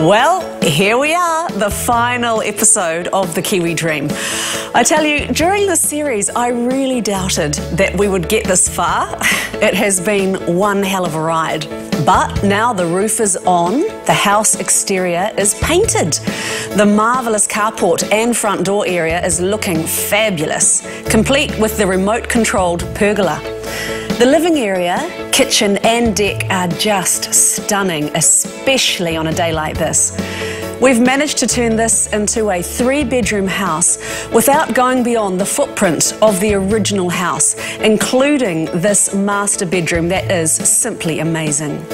Well, here we are, the final episode of the Kiwi Dream. I tell you, during this series, I really doubted that we would get this far. It has been one hell of a ride. But now the roof is on, the house exterior is painted. The marvellous carport and front door area is looking fabulous, complete with the remote-controlled pergola. The living area, kitchen and deck are just stunning, especially on a day like this. We've managed to turn this into a 3-bedroom house without going beyond the footprint of the original house, including this master bedroom that is simply amazing.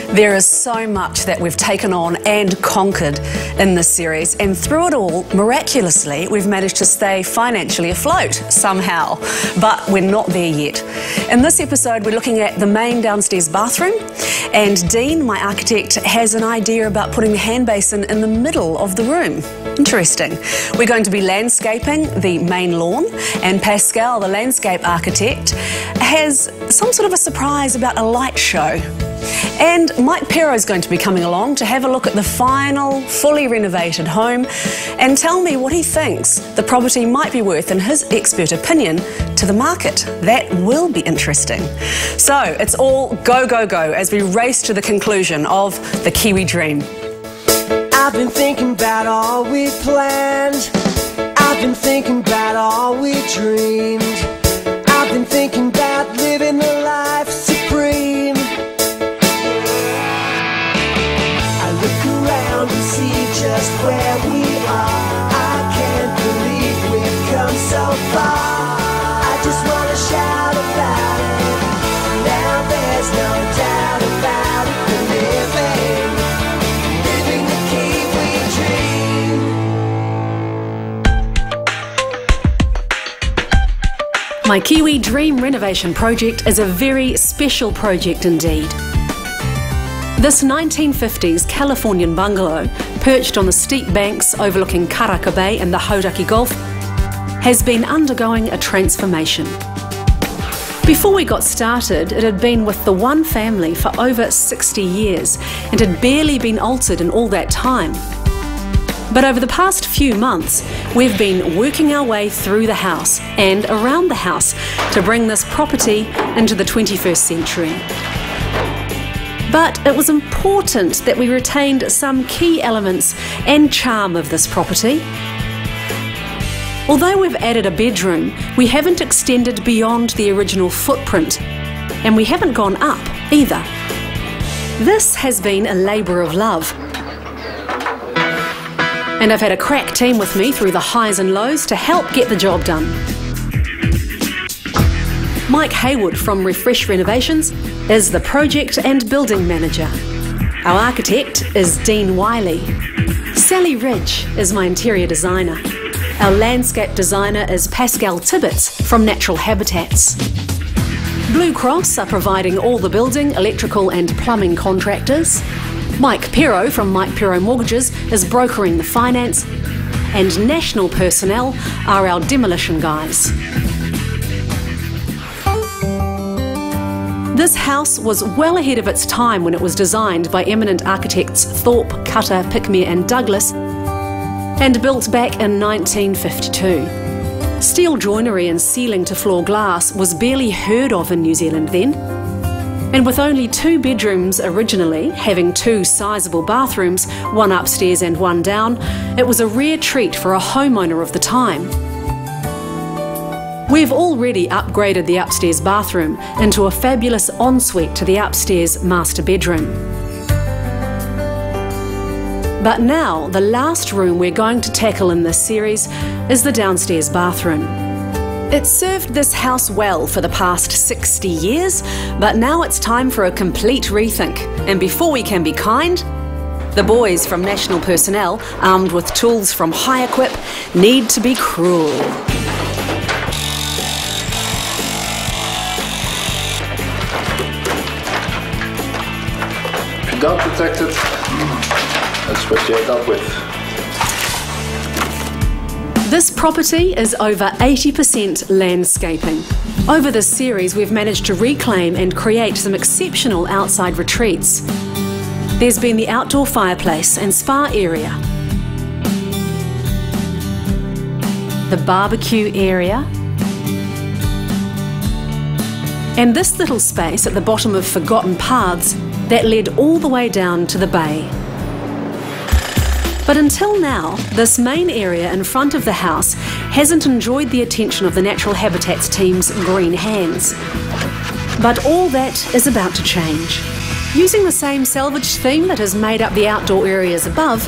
There is so much that we've taken on and conquered in this series, and through it all, miraculously, we've managed to stay financially afloat somehow, but we're not there yet. In this episode, we're looking at the main downstairs bathroom, and Dean, my architect, has an idea about putting the hand basin in the middle of the room. Interesting. We're going to be landscaping the main lawn, and Pascal, the landscape architect, has some sort of a surprise about a light show. And Mike Perro's going to be coming along to have a look at the final, fully renovated home and tell me what he thinks the property might be worth, in his expert opinion, to the market. That will be interesting. So it's all go, go, go as we race to the conclusion of the Kiwi Dream. I've been thinking about all we planned. I've been thinking about all we dreamed. I've been thinking about living a life supreme. I look around and see just where we are. I can't believe we've come so far. I just want to shout about it. Now there's no doubt about it. Living the Kiwi Dream. My Kiwi Dream renovation project is a very special project indeed. This 1950s Californian bungalow, perched on the steep banks overlooking Karaka Bay and the Hauraki Gulf, has been undergoing a transformation. Before we got started, it had been with the one family for over 60 years and had barely been altered in all that time. But over the past few months, we've been working our way through the house and around the house to bring this property into the 21st century. But it was important that we retained some key elements and charm of this property. Although we've added a bedroom, we haven't extended beyond the original footprint, and we haven't gone up either. This has been a labour of love. And I've had a crack team with me through the highs and lows to help get the job done. Mike Hayward from Renovations is the project and building manager. Our architect is Dean Wyllie. Sally Ridge is my interior designer. Our landscape designer is Pascal Tibbits from Natural Habitats. Blue Cross are providing all the building, electrical and plumbing contractors. Mike Perro from Mike Perro Mortgages is brokering the finance, and National Personnel are our demolition guys. This house was well ahead of its time when it was designed by eminent architects Thorpe, Cutter, Pickmere and Douglas, and built back in 1952. Steel joinery and ceiling to floor glass was barely heard of in New Zealand then. And with only 2 bedrooms originally, having 2 sizable bathrooms, one upstairs and one down, it was a rare treat for a homeowner of the time. We've already upgraded the upstairs bathroom into a fabulous ensuite to the upstairs master bedroom. But now, the last room we're going to tackle in this series is the downstairs bathroom. It's served this house well for the past 60 years, but now it's time for a complete rethink. And before we can be kind, the boys from National Personnel, armed with tools from High Equip, need to be cruel. Dot detected. That's what you end up with. This property is over 80% landscaping. Over this series, we've managed to reclaim and create some exceptional outside retreats. There's been the outdoor fireplace and spa area, the barbecue area, and this little space at the bottom of forgotten paths that led all the way down to the bay. But until now, this main area in front of the house hasn't enjoyed the attention of the Natural Habitats team's green hands. But all that is about to change. Using the same salvage theme that has made up the outdoor areas above,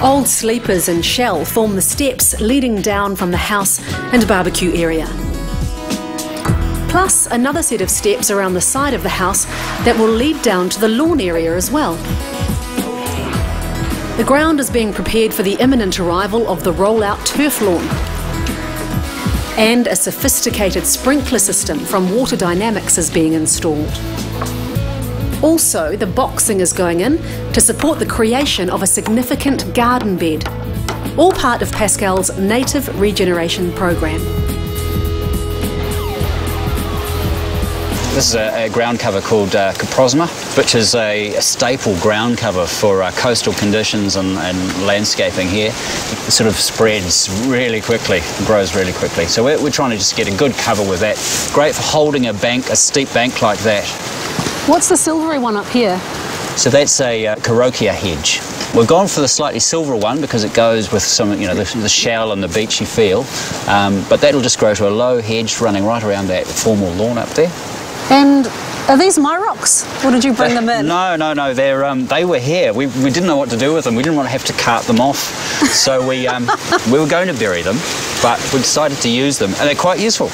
old sleepers and shell form the steps leading down from the house and barbecue area. Plus another set of steps around the side of the house that will lead down to the lawn area as well. The ground is being prepared for the imminent arrival of the roll-out turf lawn. And a sophisticated sprinkler system from Water Dynamics is being installed. Also, the boxing is going in to support the creation of a significant garden bed, all part of Pascal's native regeneration program. This is a ground cover called Caprosma, which is a staple ground cover for coastal conditions and landscaping here. It sort of spreads really quickly, grows really quickly. So we're trying to just get a good cover with that. Great for holding a bank, a steep bank like that. What's the silvery one up here? So that's a Carokia hedge. We've gone for the slightly silver one because it goes with some, the shell and the beachy feel. But that'll just grow to a low hedge running right around that formal lawn up there. And are these my rocks, or did you bring them in? No. They were here. We didn't know what to do with them. We didn't want to have to cart them off, so we were going to bury them, but we decided to use them, and they're quite useful.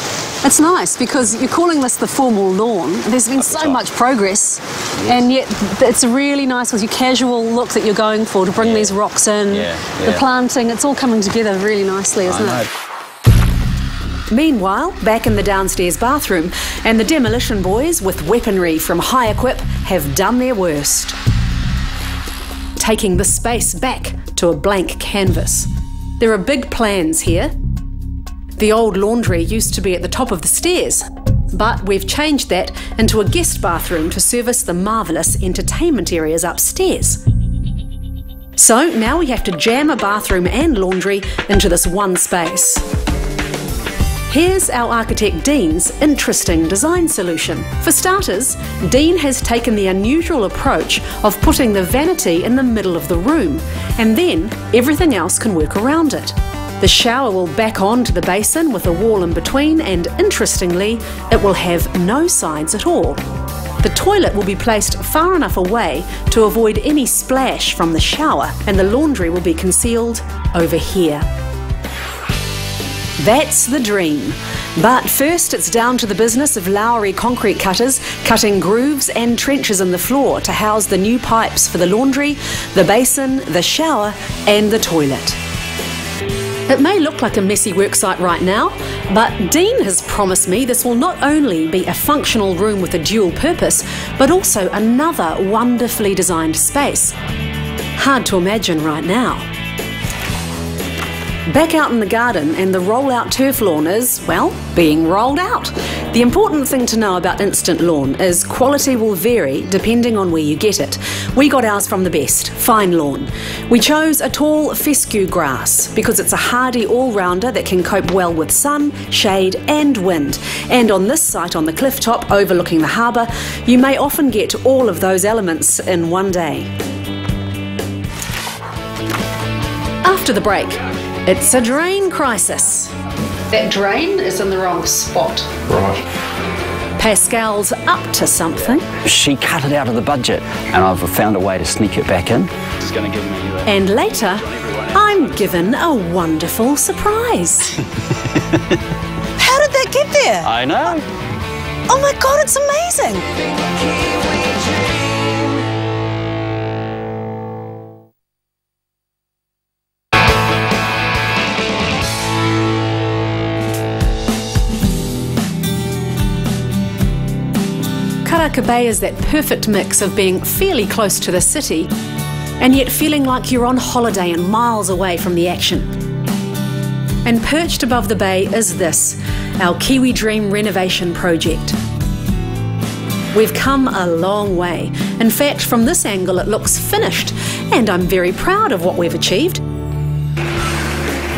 It's nice because you're calling this the formal lawn. There's been so much progress, and yet it's really nice with your casual look that you're going for to bring these rocks in. The planting, it's all coming together really nicely, isn't it? Meanwhile, back in the downstairs bathroom, and the demolition boys with weaponry from High Equip have done their worst. Taking the space back to a blank canvas. There are big plans here. The old laundry used to be at the top of the stairs, but we've changed that into a guest bathroom to service the marvellous entertainment areas upstairs. So now we have to jam a bathroom and laundry into this one space. Here's our architect Dean's interesting design solution. For starters, Dean has taken the unusual approach of putting the vanity in the middle of the room, and then everything else can work around it. The shower will back onto the basin with a wall in between, and interestingly, it will have no sides at all. The toilet will be placed far enough away to avoid any splash from the shower, and the laundry will be concealed over here. That's the dream. But first it's down to the business of Lowry concrete cutters cutting grooves and trenches in the floor to house the new pipes for the laundry, the basin, the shower and the toilet. It may look like a messy worksite right now, but Dean has promised me this will not only be a functional room with a dual purpose, but also another wonderfully designed space. Hard to imagine right now. Back out in the garden, and the roll-out turf lawn is, well, being rolled out. The important thing to know about instant lawn is quality will vary depending on where you get it. We got ours from the best, Fine Lawn. We chose a tall fescue grass because it's a hardy all-rounder that can cope well with sun, shade and wind. And on this site on the cliff top overlooking the harbour, you may often get all of those elements in one day. After the break, it's a drain crisis. That drain is in the wrong spot. Right. Pascal's up to something. She cut it out of the budget, and I've found a way to sneak it back in. She's going to give me And later, I'm given a wonderful surprise. How did that get there? I know. Oh my God, it's amazing. Karaka Bay is that perfect mix of being fairly close to the city and yet feeling like you're on holiday and miles away from the action. And perched above the bay is this, our Kiwi Dream renovation project. We've come a long way. In fact, from this angle it looks finished, and I'm very proud of what we've achieved.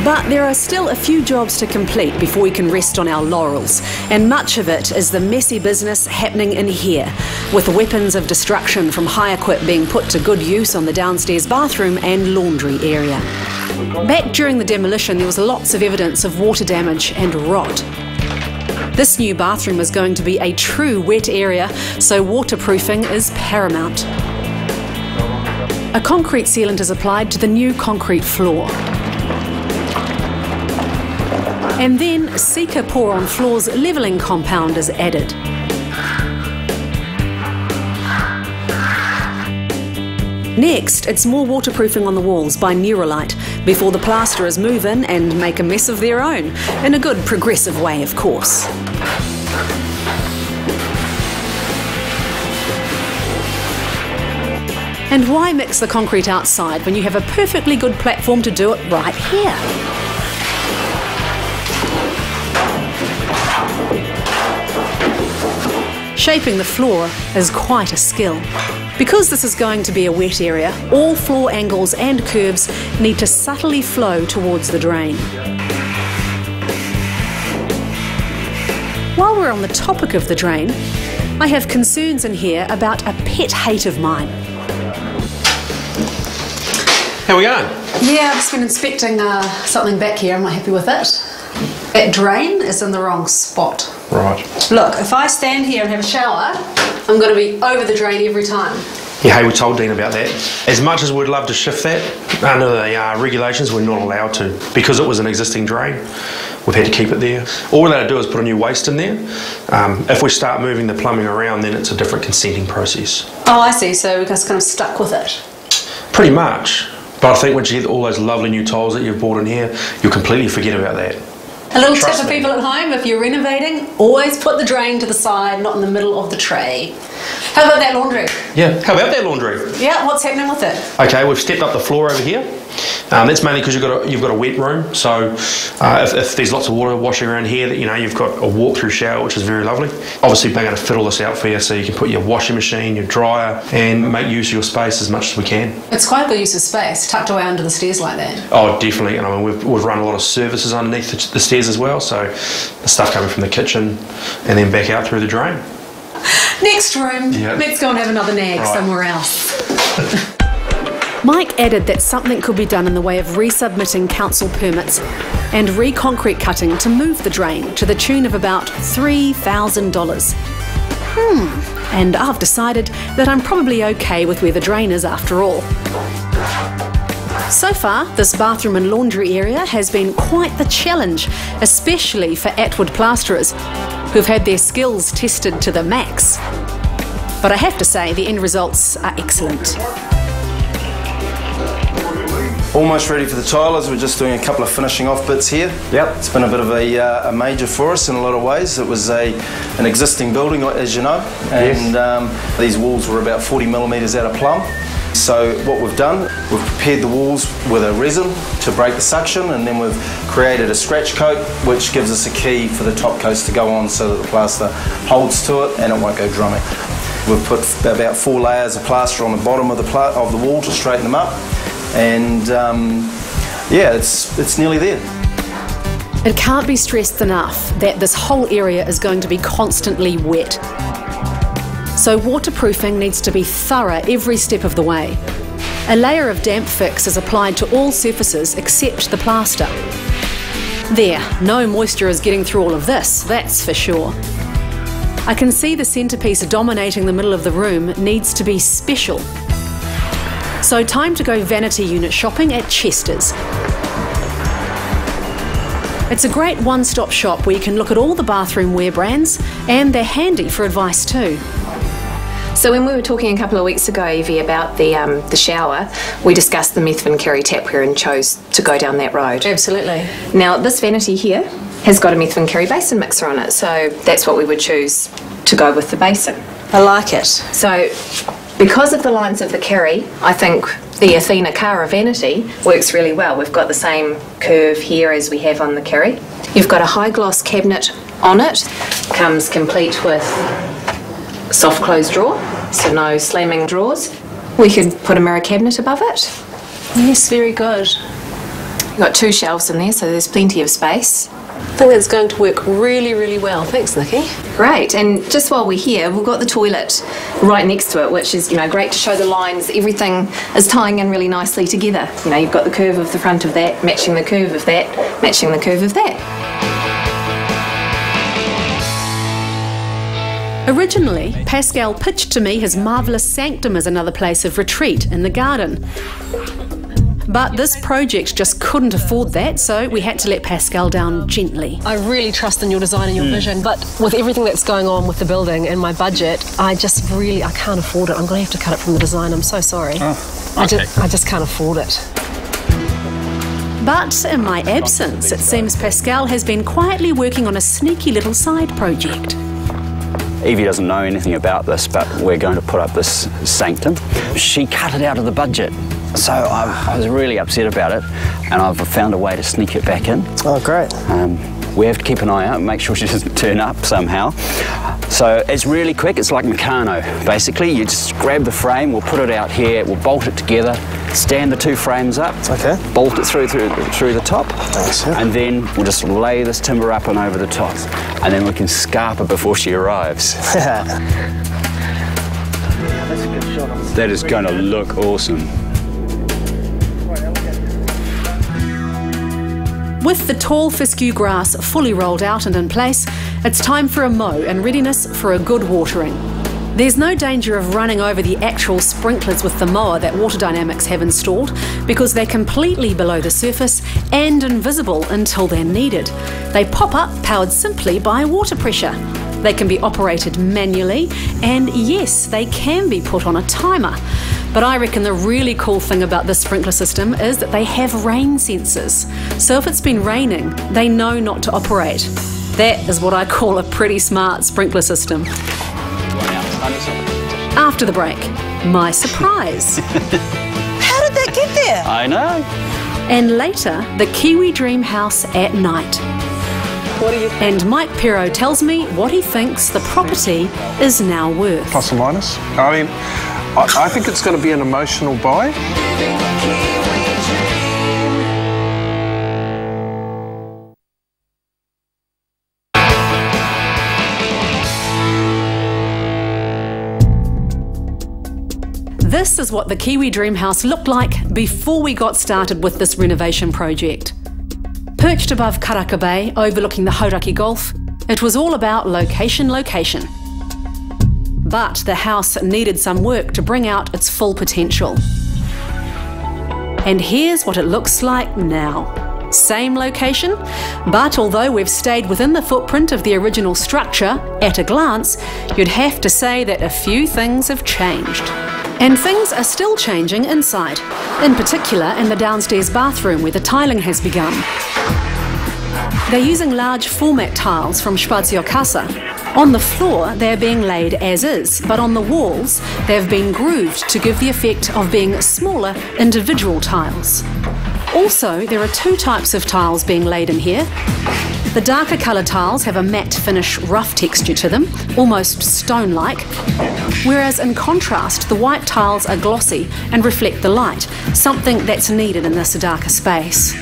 But there are still a few jobs to complete before we can rest on our laurels, and much of it is the messy business happening in here, with weapons of destruction from hire-quip being put to good use on the downstairs bathroom and laundry area. Back during the demolition, there was lots of evidence of water damage and rot. This new bathroom is going to be a true wet area, so waterproofing is paramount. A concrete sealant is applied to the new concrete floor. And then Sika pour-on floors levelling compound is added. Next, it's more waterproofing on the walls by Neuralite before the plasterers move in and make a mess of their own, in a good progressive way, of course. And why mix the concrete outside when you have a perfectly good platform to do it right here? Shaping the floor is quite a skill. Because this is going to be a wet area, all floor angles and curves need to subtly flow towards the drain. While we're on the topic of the drain, I have concerns in here about a pet hate of mine. How we going? Yeah, I've just been inspecting something back here. I'm not happy with it. That drain is in the wrong spot. Right. Look, if I stand here and have a shower, I'm going to be over the drain every time. Yeah, hey, we told Dean about that. As much as we'd love to shift that, under the regulations, we're not allowed to. Because it was an existing drain, we've had to keep it there. All we're allowed to do is put a new waste in there. If we start moving the plumbing around, then it's a different consenting process. Oh, I see. So we're just kind of stuck with it. Pretty much. But I think once you get all those lovely new tiles that you've bought in here, you'll completely forget about that. A little tip for people at home, if you're renovating, always put the drain to the side, not in the middle of the tray. How about that laundry? Yeah, how about that laundry? Yeah, what's happening with it? Okay, we've stepped up the floor over here. That's mainly because you've got a wet room, so if there's lots of water washing around here, that you've got a walk-through shower, which is very lovely. Obviously, we're going to fit all this out for you, so you can put your washing machine, your dryer, and make use of your space as much as we can. It's quite a good use of space, tucked away under the stairs like that. Oh, definitely. And I mean, we've run a lot of services underneath the stairs as well, so the stuff coming from the kitchen and then back out through the drain. Next room. Yep. Let's go and have another nag somewhere else. Mike added that something could be done in the way of resubmitting council permits and re-concrete cutting to move the drain to the tune of about $3,000. And I've decided that I'm probably okay with where the drain is after all. So far, this bathroom and laundry area has been quite the challenge, especially for Atwood plasterers, who've had their skills tested to the max. But I have to say, the end results are excellent. Almost ready for the tilers. We're just doing a couple of finishing off bits here. Yep. It's been a bit of a major for us in a lot of ways. It was an existing building, as you know, and these walls were about 40 millimetres out of plumb. So what we've done, we've prepared the walls with a resin to break the suction, and then we've created a scratch coat which gives us a key for the top coats to go on so that the plaster holds to it and it won't go drumming. We've put about 4 layers of plaster on the bottom of the wall to straighten them up, and yeah, it's nearly there. It can't be stressed enough that this whole area is going to be constantly wet. So waterproofing needs to be thorough every step of the way. A layer of damp fix is applied to all surfaces except the plaster. There, no moisture is getting through all of this, that's for sure. I can see the centrepiece dominating the middle of the room needs to be special. So time to go vanity unit shopping at Chester's. It's a great one-stop shop where you can look at all the bathroom wear brands, and they're handy for advice too. So when we were talking a couple of weeks ago, Evie, about the shower, we discussed the Methven Kerry tapware and chose to go down that road. Absolutely. Now this vanity here has got a Methven Kerry basin mixer on it, so that's what we would choose to go with the basin. I like it. So because of the lines of the Kerry, I think the Athena Cara vanity works really well. We've got the same curve here as we have on the Kerry. You've got a high gloss cabinet on it, comes complete with soft close drawer, so no slamming drawers. We could put a mirror cabinet above it. Yes, very good. You've got 2 shelves in there, so there's plenty of space. I think that's going to work really, really well. Thanks, Nikki. Great, and just while we're here, we've got the toilet right next to it, which is, great to show the lines. Everything is tying in really nicely together. You've got the curve of the front of that, matching the curve of that, matching the curve of that. Originally, Pascal pitched to me his marvellous sanctum as another place of retreat in the garden. But this project just couldn't afford that, so we had to let Pascal down gently. I really trust in your design and your vision, but with everything that's going on with the building and my budget, I can't afford it. I'm going to have to cut it from the design. I'm so sorry. Oh, okay. I just can't afford it. But in my absence, it seems Pascal has been quietly working on a sneaky little side project. Evie doesn't know anything about this, but we're going to put up this sanctum. She cut it out of the budget. So I was really upset about it, and I've found a way to sneak it back in. Oh, great. We have to keep an eye out and make sure she doesn't turn up somehow. So it's really quick. It's like Meccano, basically. You just grab the frame, we'll put it out here, we'll bolt it together, stand the 2 frames up, bolt it through the top, and then we'll just lay this timber up and over the top, and then we can scarp her before she arrives. That is going to look awesome. With the tall fescue grass fully rolled out and in place, it's time for a mow and readiness for a good watering. There's no danger of running over the actual sprinklers with the mower that Water Dynamics have installed, because they're completely below the surface and invisible until they're needed. They pop up powered simply by water pressure. They can be operated manually, and yes, they can be put on a timer. But I reckon the really cool thing about this sprinkler system is that they have rain sensors. So if it's been raining, they know not to operate. That is what I call a pretty smart sprinkler system. After the break, my surprise. How did that get there? I know. And later, the Kiwi dream house at night. What do you think? And Mike Perot tells me what he thinks the property is now worth. Plus or minus. I mean, I think it's going to be an emotional buy. This is what the Kiwi dream house looked like before we got started with this renovation project. Perched above Karaka Bay, overlooking the Hauraki Gulf, it was all about location. But the house needed some work to bring out its full potential. And here's what it looks like now. Same location, but although we've stayed within the footprint of the original structure, at a glance, you'd have to say that a few things have changed. And things are still changing inside, in particular in the downstairs bathroom where the tiling has begun. They're using large format tiles from Spazio Casa. On the floor, they're being laid as is, but on the walls, they've been grooved to give the effect of being smaller individual tiles. Also, there are 2 types of tiles being laid in here. The darker colour tiles have a matte finish rough texture to them, almost stone-like, whereas in contrast, the white tiles are glossy and reflect the light, something that's needed in this darker space.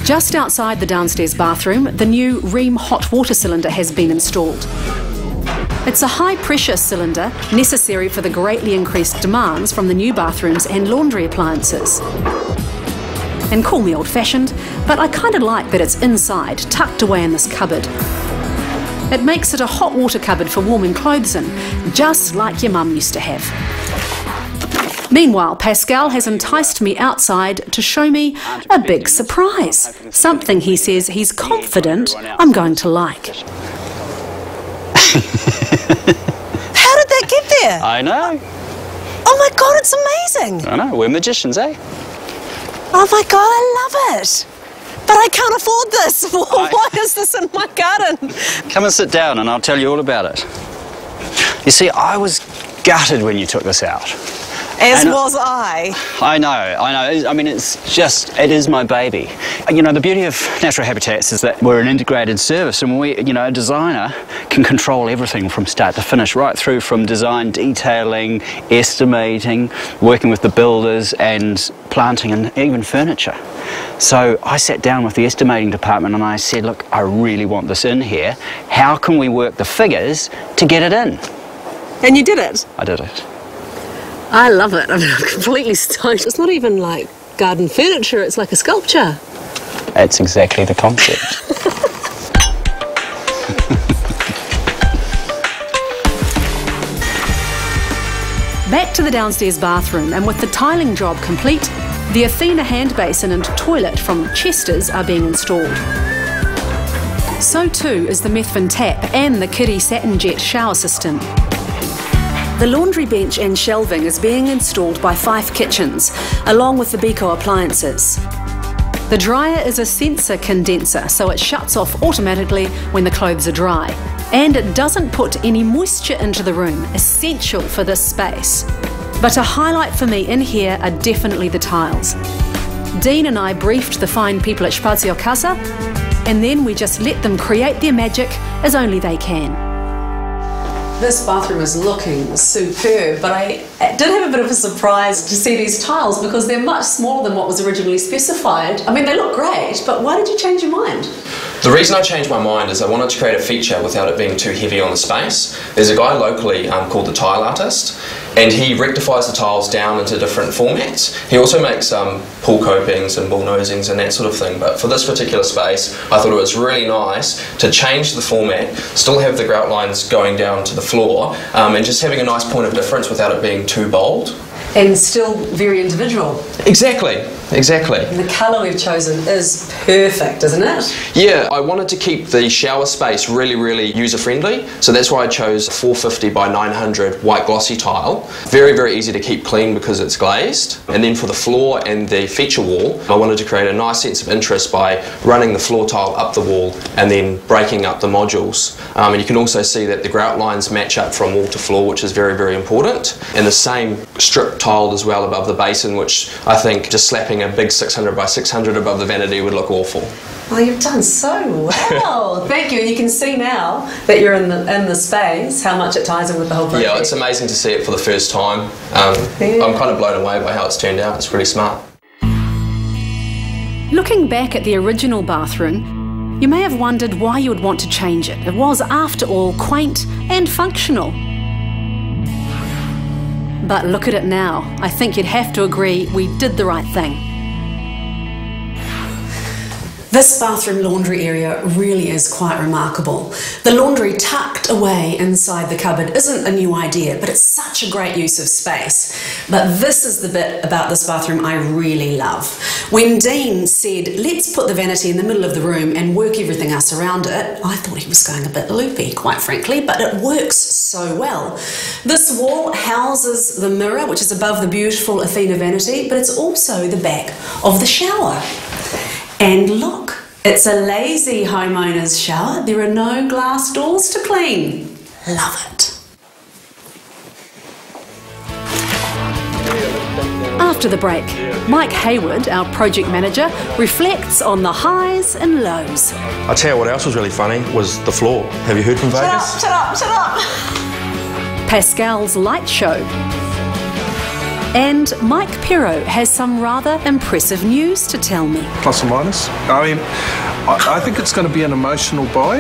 Just outside the downstairs bathroom, the new Ream hot water cylinder has been installed. It's a high-pressure cylinder necessary for the greatly increased demands from the new bathrooms and laundry appliances. And call me old-fashioned, but I kind of like that it's inside, tucked away in this cupboard. It makes it a hot water cupboard for warming clothes in, just like your mum used to have. Meanwhile, Pascal has enticed me outside to show me a big surprise. Something he says he's confident I'm going to like. How did that get there? I know. Oh my God, it's amazing. I know, we're magicians, eh? Oh my God, I love it. But I can't afford this. Why is this in my garden? Come and sit down and I'll tell you all about it. You see, I was gutted when you took this out. As was I. I know. I mean, it is my baby. You know, the beauty of natural habitats is that we're an integrated service, and a designer can control everything from start to finish, right through from design, detailing, estimating, working with the builders, and planting, and even furniture. So I sat down with the estimating department and I said, look, I really want this in here. How can we work the figures to get it in? And you did it? I did it. I love it. I mean, I'm completely stoked. It's not even like garden furniture, it's like a sculpture. That's exactly the concept. Back to the downstairs bathroom, and with the tiling job complete, the Athena hand basin and toilet from Chester's are being installed. So too is the Methven tap and the Kiwi satin jet shower system. The laundry bench and shelving is being installed by Fife Kitchens, along with the Beko appliances. The dryer is a sensor condenser, so it shuts off automatically when the clothes are dry. And it doesn't put any moisture into the room, essential for this space. But a highlight for me in here are definitely the tiles. Dean and I briefed the fine people at Spazio Casa, and then we just let them create their magic as only they can. This bathroom is looking superb, but I did have a bit of a surprise to see these tiles because they're much smaller than what was originally specified. I mean, they look great, but why did you change your mind? The reason I changed my mind is I wanted to create a feature without it being too heavy on the space. There's a guy locally called the Tile Artist, and he rectifies the tiles down into different formats. He also makes pool copings and bull nosings and that sort of thing, but for this particular space I thought it was really nice to change the format, still have the grout lines going down to the floor, and just having a nice point of difference without it being too bold. And still very individual. Exactly. And the colour we've chosen is perfect, isn't it? Yeah, I wanted to keep the shower space really user-friendly, so that's why I chose 450 by 900 white glossy tile. Very easy to keep clean because it's glazed. And then for the floor and the feature wall, I wanted to create a nice sense of interest by running the floor tile up the wall and then breaking up the modules. And you can also see that the grout lines match up from wall to floor, which is very important. And the same strip tiled as well above the basin, which I think just slapping a big 600 by 600 above the vanity would look awful. Well, you've done so well. Thank you. And you can see now that you're in the space how much it ties in with the whole project. Yeah, it's amazing to see it for the first time. I'm kind of blown away by how it's turned out. It's really smart. Looking back at the original bathroom, you may have wondered why you would want to change it. It was, after all, quaint and functional. But look at it now. I think you'd have to agree we did the right thing. This bathroom laundry area really is quite remarkable. The laundry tucked away inside the cupboard isn't a new idea, but it's such a great use of space. But this is the bit about this bathroom I really love. When Dean said, let's put the vanity in the middle of the room and work everything else around it, I thought he was going a bit loopy, quite frankly, but it works so well. This wall houses the mirror, which is above the beautiful Athena vanity, but it's also the back of the shower. And look, it's a lazy homeowner's shower. There are no glass doors to clean. Love it. After the break, Mike Hayward, our project manager, reflects on the highs and lows. I'll tell you what else was really funny was the floor. Have you heard from Vegas? Shut up. Pascal's light show. And Mike Perro has some rather impressive news to tell me. Plus or minus. I mean, I think it's going to be an emotional buy.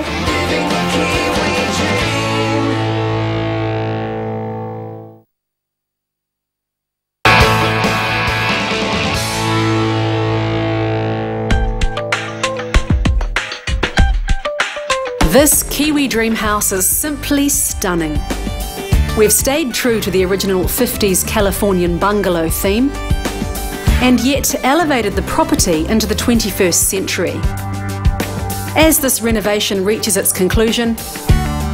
This Kiwi dream house is simply stunning. We've stayed true to the original 50s Californian bungalow theme, and yet elevated the property into the 21st century. As this renovation reaches its conclusion,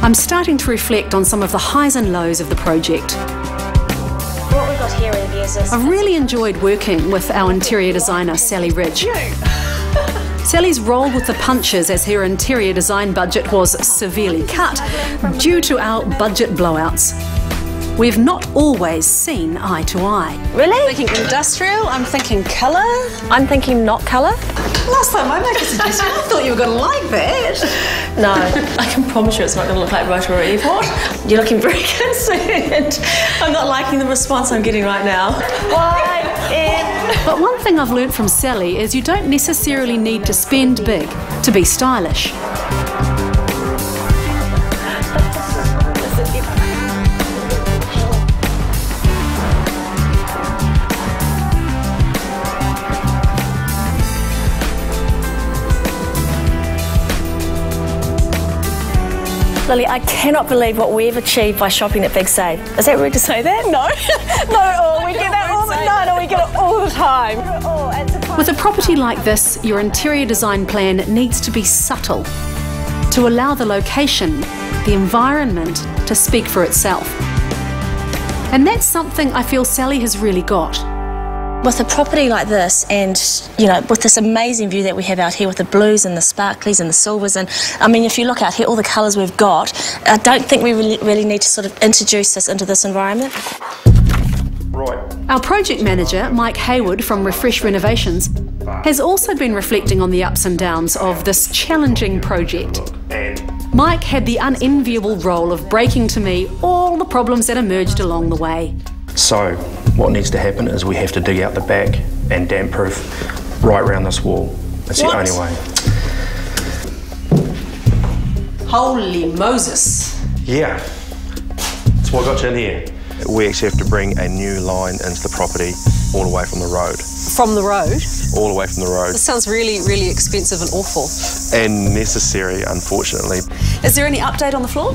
I'm starting to reflect on some of the highs and lows of the project. What we've got here is I've really enjoyed working with our interior designer, Sally Ridge. Sally's rolled with the punches as her interior design budget was severely cut due to our budget blowouts. we've not always seen eye to eye. Really? Thinking industrial, I'm thinking colour. I'm thinking not colour. Last time I made a suggestion, I thought you were going to like that. No, I can promise you it's not going to look like Rotorua Airport. You're looking very concerned. I'm not liking the response I'm getting right now. Why? But one thing I've learnt from Sally is you don't necessarily need to spend big to be stylish. Lily, I cannot believe what we've achieved by shopping at Big Save. Is that rude to say that? No. No, we get that all the time. No, we get it all the time. With a property like this, your interior design plan needs to be subtle to allow the location, the environment to speak for itself. And that's something I feel Sally has really got. With a property like this and, you know, with this amazing view that we have out here with the blues and the sparklies and the silvers, and I mean, if you look out here, all the colours we've got, I don't think we really need to sort of introduce this into this environment. Right. Our project manager, Mike Hayward from Renovations, has also been reflecting on the ups and downs of this challenging project. Mike had the unenviable role of breaking to me all the problems that emerged along the way. So, what needs to happen is we have to dig out the back and damp proof right around this wall. That's the only way. Holy Moses. Yeah. That's what got you in here. We actually have to bring a new line into the property all the way from the road. From the road? All the way from the road. This sounds really, really expensive and awful. And necessary, unfortunately. Is there any update on the floor?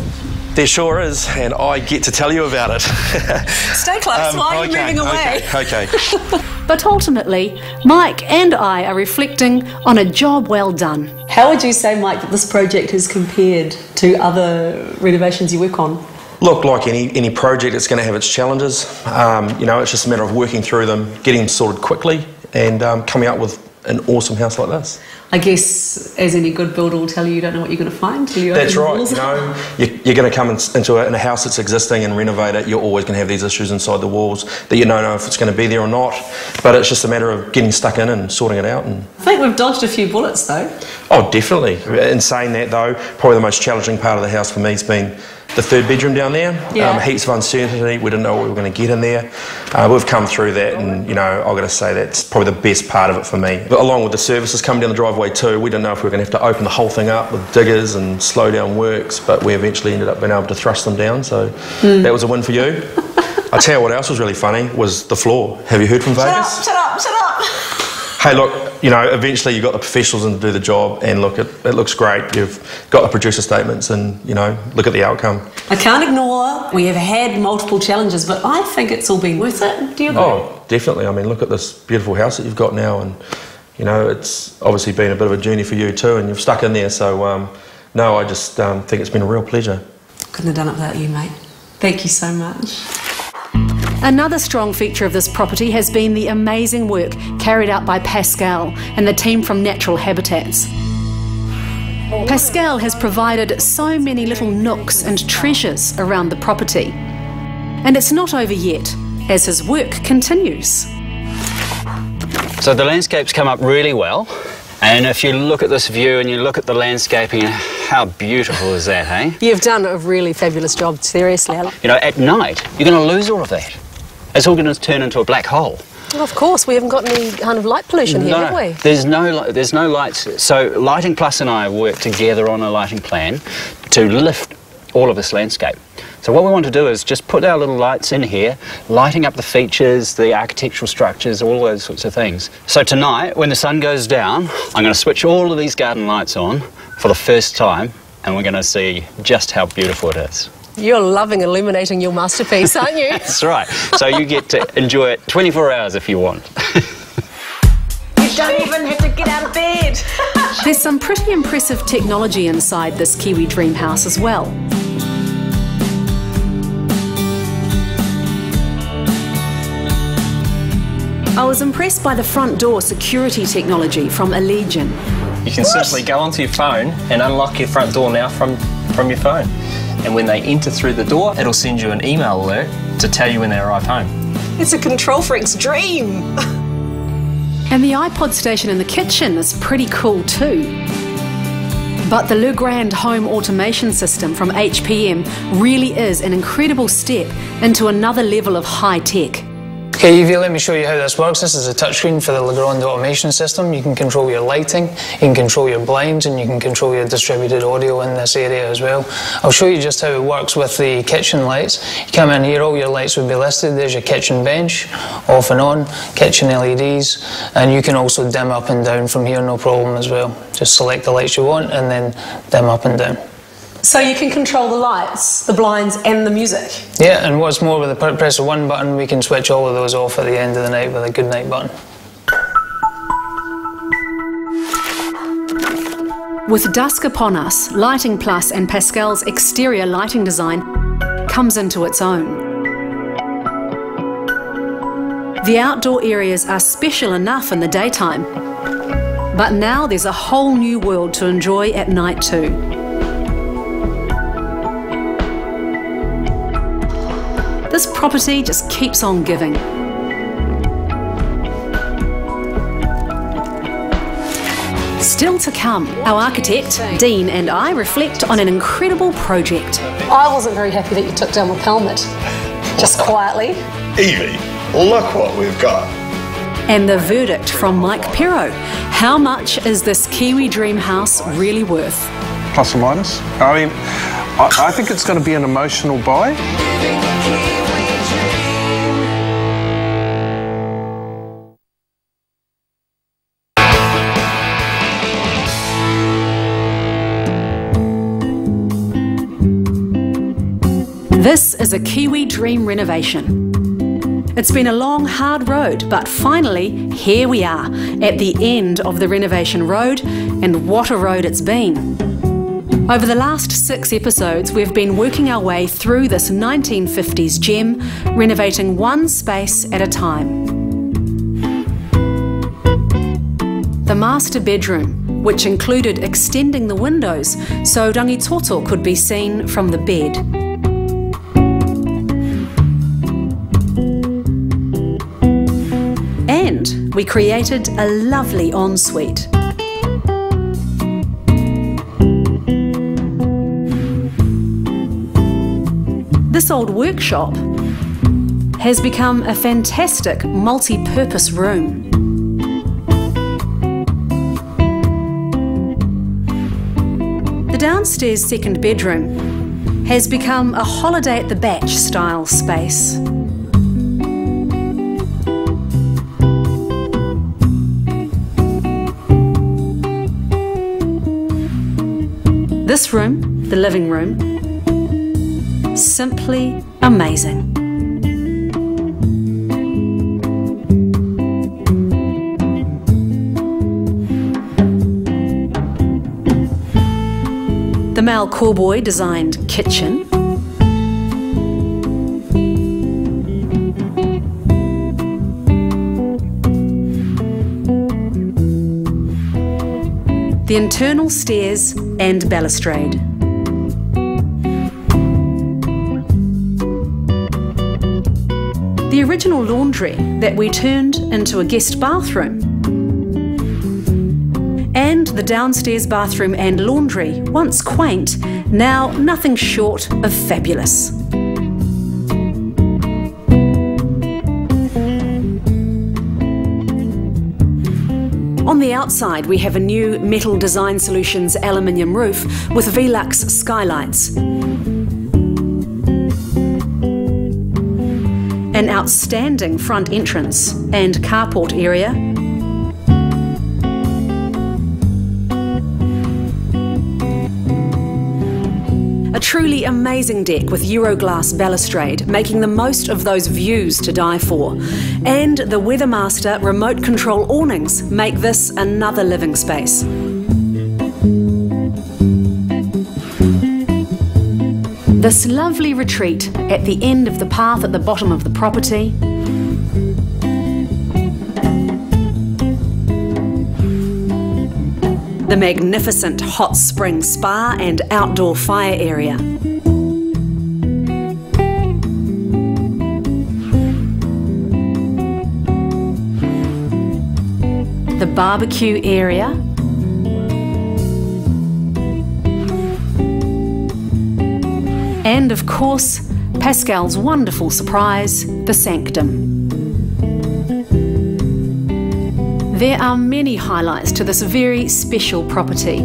There sure is, and I get to tell you about it. Stay close, why are you moving away? Okay. But ultimately, Mike and I are reflecting on a job well done. How would you say, Mike, that this project is compared to other renovations you work on? Look, like any project, it's going to have its challenges. You know, it's just a matter of working through them, getting them sorted quickly, and coming up with an awesome house like this. I guess, as any good builder will tell you, you don't know what you're going to find till you That's open right. the walls. You know, you're going to come into in a house that's existing and renovate it. You're always going to have these issues inside the walls that you don't know if it's going to be there or not. But it's just a matter of getting stuck in and sorting it out. And I think we've dodged a few bullets, though. Oh, definitely. In saying that, though, probably the most challenging part of the house for me has been the third bedroom down there. Yeah. Heaps of uncertainty. We didn't know what we were going to get in there. We've come through that, and you know, I've got to say that's probably the best part of it for me. But along with the services coming down the driveway too, we didn't know if we were going to have to open the whole thing up with diggers and slow down works, but we eventually ended up being able to thrust them down, so that was a win for you. I tell you what else was really funny was the floor. Have you heard from Vegas? Shut up! Hey, look, you know, eventually you got the professionals in to do the job, and look, it looks great. You've got the producer statements, and you know, look at the outcome. I can't ignore we have had multiple challenges, but I think it's all been worth it. Do you agree? Oh, definitely. I mean, look at this beautiful house that you've got now, and you know, it's obviously been a bit of a journey for you too, and you've stuck in there. So, no, I just think it's been a real pleasure. Couldn't have done it without you, mate. Thank you so much. Another strong feature of this property has been the amazing work carried out by Pascal and the team from Natural Habitats. Pascal has provided so many little nooks and treasures around the property. And it's not over yet, as his work continues. So the landscapes come up really well, and if you look at this view and you look at the landscaping, how beautiful is that, hey? You've done a really fabulous job, seriously, Alan. You know, at night, you're going to lose all of that. It's all going to turn into a black hole. Well, of course, we haven't got any kind of light pollution here, have we? There's no lights. So Lighting Plus and I work together on a lighting plan to lift all of this landscape. So what we want to do is just put our little lights in here, lighting up the features, the architectural structures, all those sorts of things. So tonight, when the sun goes down, I'm going to switch all of these garden lights on for the first time, and we're going to see just how beautiful it is. You're loving illuminating your masterpiece, aren't you? That's right. So you get to enjoy it 24 hours if you want. You don't even have to get out of bed. There's some pretty impressive technology inside this Kiwi dream house as well. I was impressed by the front door security technology from Allegion. You can simply go onto your phone and unlock your front door now from your phone. and when they enter through the door, it'll send you an email alert to tell you when they arrive home. It's a control freak's dream. And the iPod station in the kitchen is pretty cool too. But the Le Grand home automation system from HPM really is an incredible step into another level of high tech. Okay, Evie, let me show you how this works. This is a touchscreen for the Le Grand automation system. You can control your lighting, you can control your blinds, and you can control your distributed audio in this area as well. I'll show you just how it works with the kitchen lights. You come in here, all your lights would be listed. There's your kitchen bench, off and on, kitchen LEDs, and you can also dim up and down from here, no problem as well. Just select the lights you want and then dim up and down. So you can control the lights, the blinds and the music? Yeah, and what's more, with the press of one button, we can switch all of those off at the end of the night with a good night button. With dusk upon us, Lighting Plus and Pascal's exterior lighting design comes into its own. The outdoor areas are special enough in the daytime, but now there's a whole new world to enjoy at night too. This property just keeps on giving. Still to come, our architect, Dean, and I reflect on an incredible project. I wasn't very happy that you took down the pelmet, just quietly. Evie, look what we've got. And the verdict from Mike Perro. How much is this Kiwi dream house really worth? Plus or minus. I mean, I think it's going to be an emotional buy. This is a Kiwi dream renovation. It's been a long, hard road, but finally, here we are, at the end of the renovation road, and what a road it's been. Over the last 6 episodes, we've been working our way through this 1950s gem, renovating one space at a time. The master bedroom, which included extending the windows so rangitoto could be seen from the bed. And we created a lovely ensuite. This old workshop has become a fantastic multi-purpose room. The downstairs second bedroom has become a holiday at the Batch style space. This room, the living room, simply amazing. The Mal Corboy designed kitchen. The internal stairs and balustrade. The original laundry that we turned into a guest bathroom. And the downstairs bathroom and laundry, once quaint, now nothing short of fabulous. On the outside, we have a new Metal Design Solutions aluminium roof with Velux skylights. An outstanding front entrance and carport area. A truly amazing deck with Euroglass balustrade, making the most of those views to die for. And the Weathermaster remote control awnings make this another living space. This lovely retreat at the end of the path at the bottom of the property. The magnificent hot spring spa and outdoor fire area. the barbecue area, and of course, Pascal's wonderful surprise, the sanctum. There are many highlights to this very special property.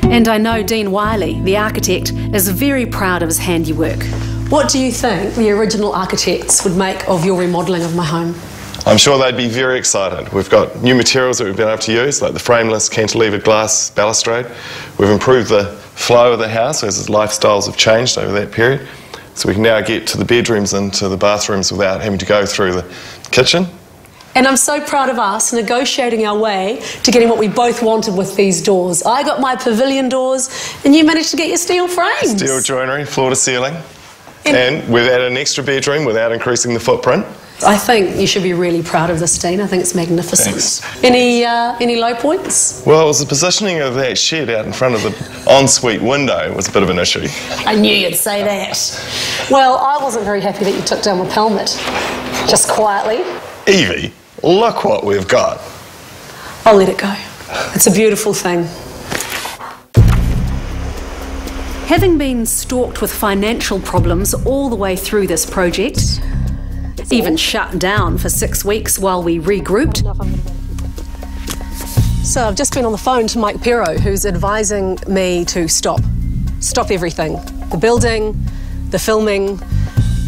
And I know Dean Wyllie, the architect, is very proud of his handiwork. What do you think the original architects would make of your remodelling of my home? I'm sure they'd be very excited. We've got new materials that we've been able to use, like the frameless cantilevered glass balustrade. We've improved the flow of the house as lifestyles have changed over that period. So we can now get to the bedrooms and to the bathrooms without having to go through the kitchen. And I'm so proud of us negotiating our way to getting what we both wanted with these doors. I got my pavilion doors and you managed to get your steel frames. Steel joinery, floor to ceiling. And we've added an extra bedroom without increasing the footprint. I think you should be really proud of this, Dean. I think it's magnificent. Thanks. Any low points? Well, it was the positioning of that shed out in front of the ensuite window was a bit of an issue. I knew you'd say that. Well, I wasn't very happy that you took down the pelmet. Just quietly. Evie, look what we've got. I'll let it go. It's a beautiful thing. Having been stalked with financial problems all the way through this project, even shut down for 6 weeks while we regrouped. So I've just been on the phone to Mike Pero, who's advising me to stop everything. The building, the filming,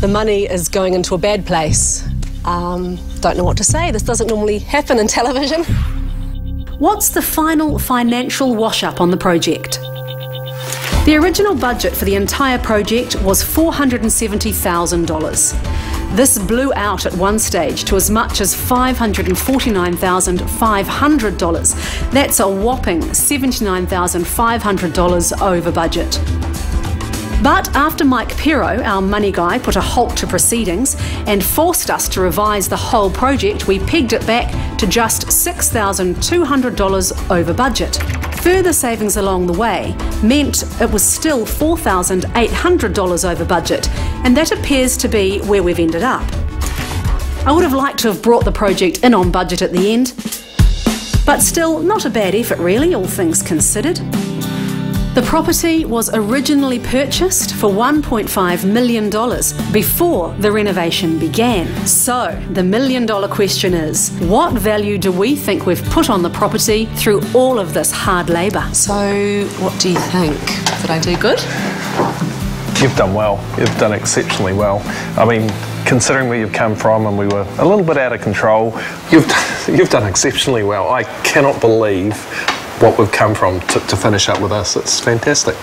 the money is going into a bad place. Don't know what to say. This doesn't normally happen in television. What's the final financial wash-up on the project? The original budget for the entire project was $470,000. This blew out at one stage to as much as $549,500. That's a whopping $79,500 over budget. But after Mike Pero, our money guy, put a halt to proceedings and forced us to revise the whole project, we pegged it back to just $6,200 over budget. Further savings along the way meant it was still $4,800 over budget, and that appears to be where we've ended up. I would have liked to have brought the project in on budget at the end, but still not a bad effort really, all things considered. The property was originally purchased for $1.5 million before the renovation began. So, the million-dollar question is, what value do we think we've put on the property through all of this hard labour? So, what do you think? Did I do good? You've done well. You've done exceptionally well. I mean, considering where you've come from and we were a little bit out of control, you've done exceptionally well. I cannot believe what we've come from to finish up with us. It's fantastic.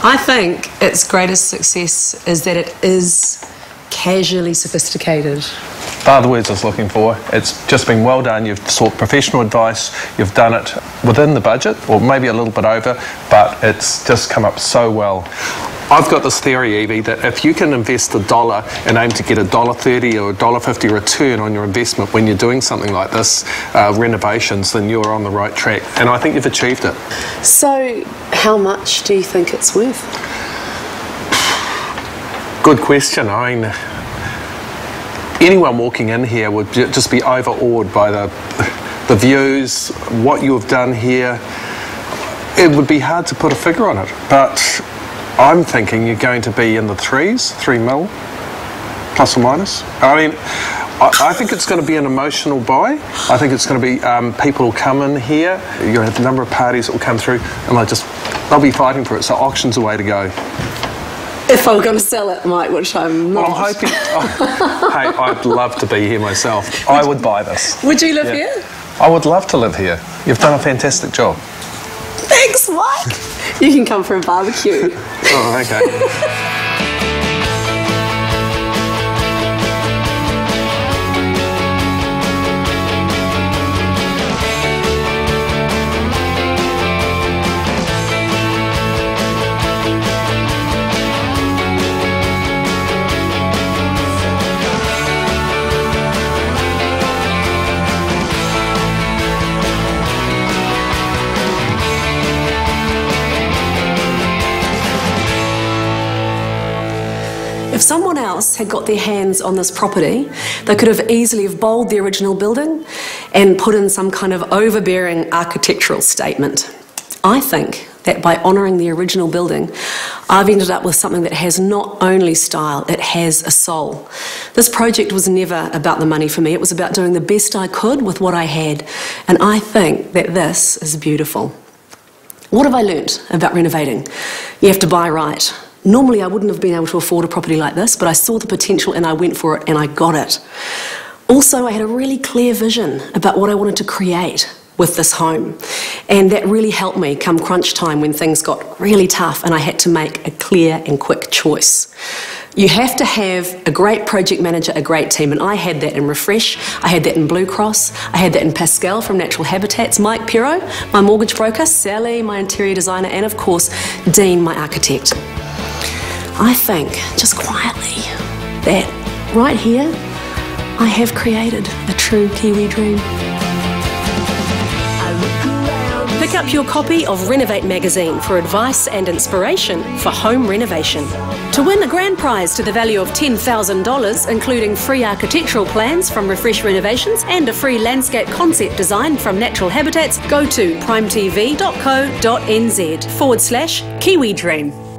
I think its greatest success is that it is casually sophisticated. They are the words I was looking for. It's just been well done. You've sought professional advice. You've done it within the budget, or maybe a little bit over, but it's just come up so well. I've got this theory, Evie, that if you can invest $1 and aim to get $1.30 or $1.50 return on your investment when you're doing something like this, renovations, then you're on the right track. And I think you've achieved it. So, how much do you think it's worth? Good question. I mean, anyone walking in here would just be overawed by the views, what you have done here. It would be hard to put a figure on it, but I'm thinking you're going to be in the threes, $3 million, plus or minus. I mean, I think it's going to be an emotional buy. I think it's going to be people will come in here, you're going to have a number of parties that will come through, and they'll be fighting for it, so auction's the way to go. If I were going to sell it, Mike, which I'm not. Well, I'm hoping. Hey, I'd love to be here myself. I would buy this. Would you live here? I would love to live here. You've done a fantastic job. Thanks, Mike. You can come for a barbecue. Oh, okay. Tibbits had got their hands on this property, they could have easily have bowled the original building and put in some kind of overbearing architectural statement. I think that by honouring the original building, I've ended up with something that has not only style, it has a soul. This project was never about the money for me, it was about doing the best I could with what I had, and I think that this is beautiful. What have I learnt about renovating? You have to buy right. Normally I wouldn't have been able to afford a property like this, but I saw the potential and I went for it and I got it. Also, I had a really clear vision about what I wanted to create with this home, and that really helped me come crunch time when things got really tough and I had to make a clear and quick choice. You have to have a great project manager, a great team, and I had that in Refresh, I had that in Blue Cross, I had that in Pascal from Natural Habitats, Mike Pero, my mortgage broker, Sally, my interior designer, and of course, Dean, my architect. I think, just quietly, that right here, I have created a true Kiwi dream. Pick up your copy of Renovate magazine for advice and inspiration for home renovation. To win a grand prize to the value of $10,000, including free architectural plans from Refresh Renovations and a free landscape concept design from Natural Habitats, go to primetv.co.nz/Kiwi Dream.